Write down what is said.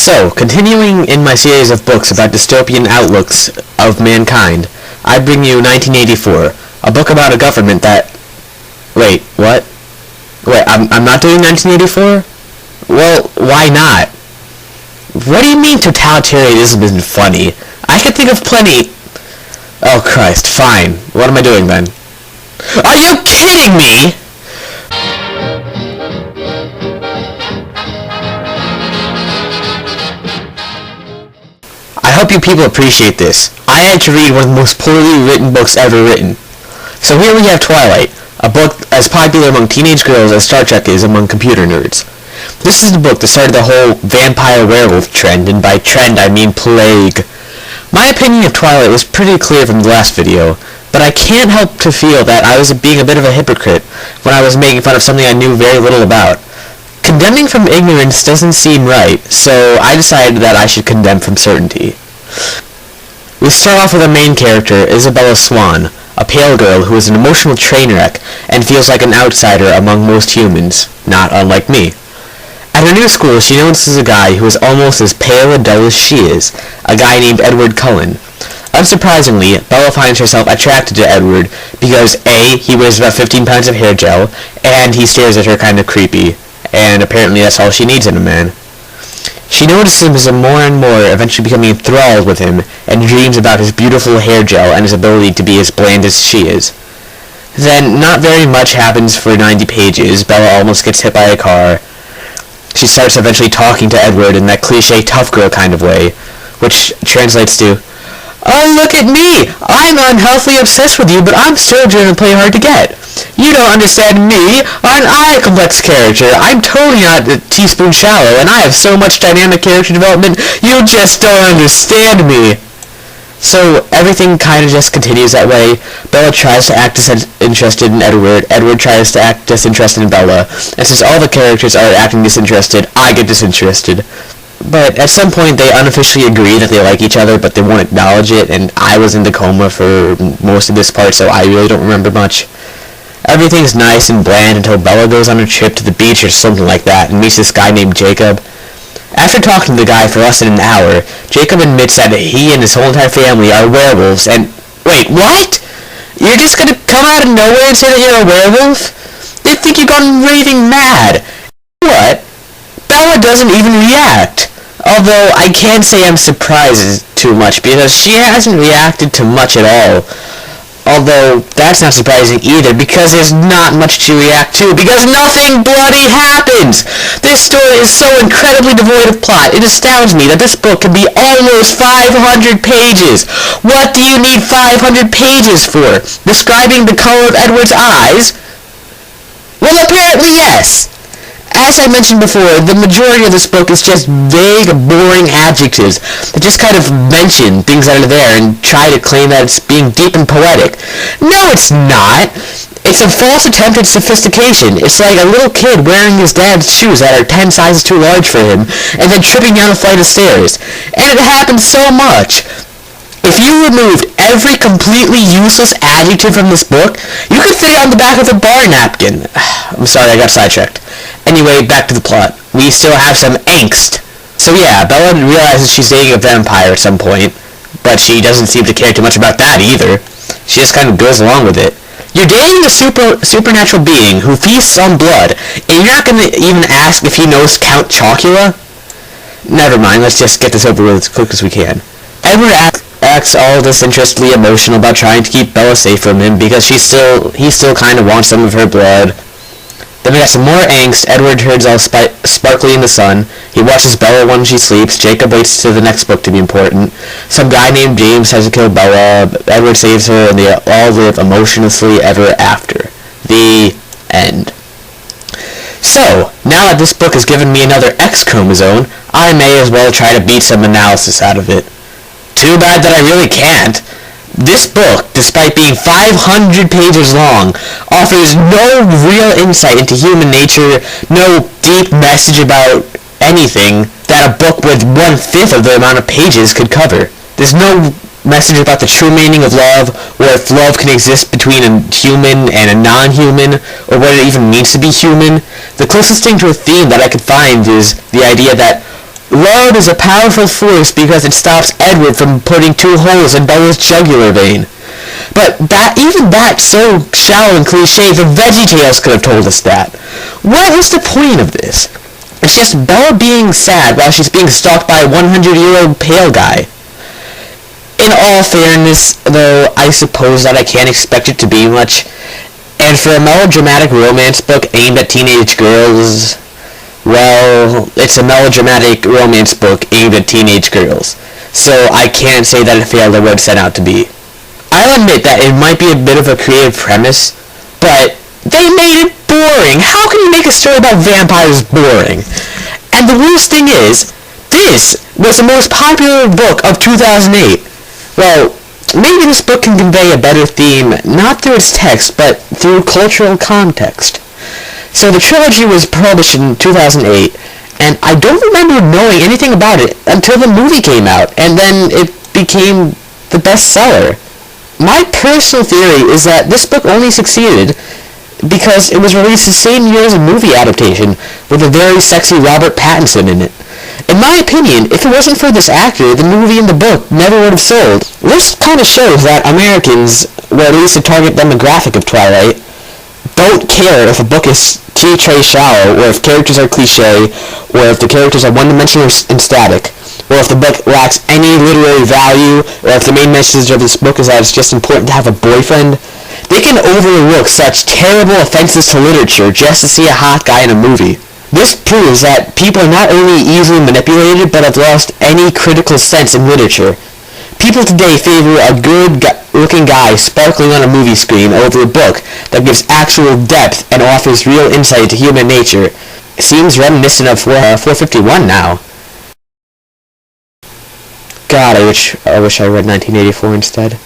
So, continuing in my series of books about dystopian outlooks of mankind, I bring you 1984, a book about a government that... Wait, what? Wait, I'm not doing 1984? Well, why not? What do you mean totalitarianism isn't funny? I could think of plenty... Oh Christ, fine. What am I doing then? Are you kidding me?! I hope you people appreciate this. I had to read one of the most poorly written books ever written. So here we have Twilight, a book as popular among teenage girls as Star Trek is among computer nerds. This is the book that started the whole vampire-werewolf trend, and by trend I mean plague. My opinion of Twilight was pretty clear from the last video, but I can't help to feel that I was being a bit of a hypocrite when I was making fun of something I knew very little about. Condemning from ignorance doesn't seem right, so I decided that I should condemn from certainty. We start off with our main character, Isabella Swan, a pale girl who is an emotional train wreck and feels like an outsider among most humans, not unlike me. At her new school, she notices a guy who is almost as pale and dull as she is, a guy named Edward Cullen. Unsurprisingly, Bella finds herself attracted to Edward because A, he wears about 15 pounds of hair gel, and he stares at her kind of creepy, and apparently that's all she needs in a man. She notices him more and more, eventually becoming enthralled with him, and dreams about his beautiful hair gel and his ability to be as bland as she is. Then, not very much happens for 90 pages. Bella almost gets hit by a car. She starts eventually talking to Edward in that cliche tough girl kind of way, which translates to, "Oh, look at me! I'm unhealthily obsessed with you, but I'm still trying to play hard to get. You don't understand me. Aren't I a complex character? I'm totally not a teaspoon shallow, and I have so much dynamic character development, you just don't understand me." So everything kind of just continues that way. Bella tries to act disinterested in Edward. Edward tries to act disinterested in Bella. And since all the characters are acting disinterested, I get disinterested. But at some point they unofficially agree that they like each other, but they won't acknowledge it, and I was in the coma for most of this part, so I really don't remember much. Everything's nice and bland until Bella goes on a trip to the beach or something like that and meets this guy named Jacob. After talking to the guy for less than an hour, Jacob admits that he and his whole entire family are werewolves, and... Wait, what? You're just gonna come out of nowhere and say that you're a werewolf? They think you've gone raving mad. What? Bella doesn't even react. Although, I can't say I'm surprised too much, because she hasn't reacted to much at all. Although, that's not surprising either, because there's not much to react to, because nothing bloody happens! This story is so incredibly devoid of plot, it astounds me that this book can be almost 500 pages! What do you need 500 pages for? Describing the color of Edward's eyes? Well, apparently yes! As I mentioned before, the majority of this book is just vague, boring adjectives that just kind of mention things that are there and try to claim that it's being deep and poetic. No, it's not! It's a false attempt at sophistication. It's like a little kid wearing his dad's shoes that are 10 sizes too large for him, and then tripping down a flight of stairs. And it happens so much. If you removed every completely useless adjective from this book, you could fit it on the back of a bar napkin. I'm sorry, I got sidetracked. Anyway, back to the plot. We still have some angst. So yeah, Bella realizes she's dating a vampire at some point, but she doesn't seem to care too much about that either. She just kind of goes along with it. You're dating a supernatural being who feasts on blood, and you're not going to even ask if he knows Count Chocula? Never mind, let's just get this over with as quick as we can. Edward acts all disinterestedly emotional about trying to keep Bella safe from him because he still kind of wants some of her blood. Then we got some more angst. Edward turns all sparkly in the sun. He watches Bella when she sleeps. Jacob waits to the next book to be important. Some guy named James has to kill Bella. Edward saves her, and they all live emotionlessly ever after. The end. So, now that this book has given me another X chromosome, I may as well try to beat some analysis out of it. Too bad that I really can't. This book, despite being 500 pages long, offers no real insight into human nature, no deep message about anything that a book with 1/5 of the amount of pages could cover. There's no message about the true meaning of love, or if love can exist between a human and a non-human, or what it even means to be human. The closest thing to a theme that I could find is the idea that Love is a powerful force because it stops Edward from putting 2 holes in Bella's jugular vein. But even that so shallow and cliche, the VeggieTales could have told us that. What was the point of this? It's just Bella being sad while she's being stalked by a 100-year-old pale guy. In all fairness, though, I suppose that I can't expect it to be much. And for a melodramatic romance book aimed at teenage girls, well, it's a melodramatic romance book aimed at teenage girls. So I can't say that it failed at what it set out to be. I'll admit that it might be a bit of a creative premise, but they made it boring. How can you make a story about vampires boring? And the worst thing is, this was the most popular book of 2008. Well, maybe this book can convey a better theme, not through its text, but through cultural context. So the trilogy was published in 2008, and I don't remember knowing anything about it until the movie came out, and then it became the bestseller. My personal theory is that this book only succeeded because it was released the same year as a movie adaptation with a very sexy Robert Pattinson in it. In my opinion, if it wasn't for this actor, the movie and the book never would have sold. This kind of shows that Americans, or at least the target demographic of Twilight, don't care if a book is cliche shallow, or if characters are cliche, or if the characters are one-dimensional and static, or if the book lacks any literary value, or if the main message of this book is that it's just important to have a boyfriend. They can overlook such terrible offenses to literature just to see a hot guy in a movie. This proves that people are not only easily manipulated, but have lost any critical sense in literature. People today favor a good-looking guy sparkling on a movie screen over a book that gives actual depth and offers real insight to human nature. It seems reminiscent of 451 now. God, I wish I read 1984 instead.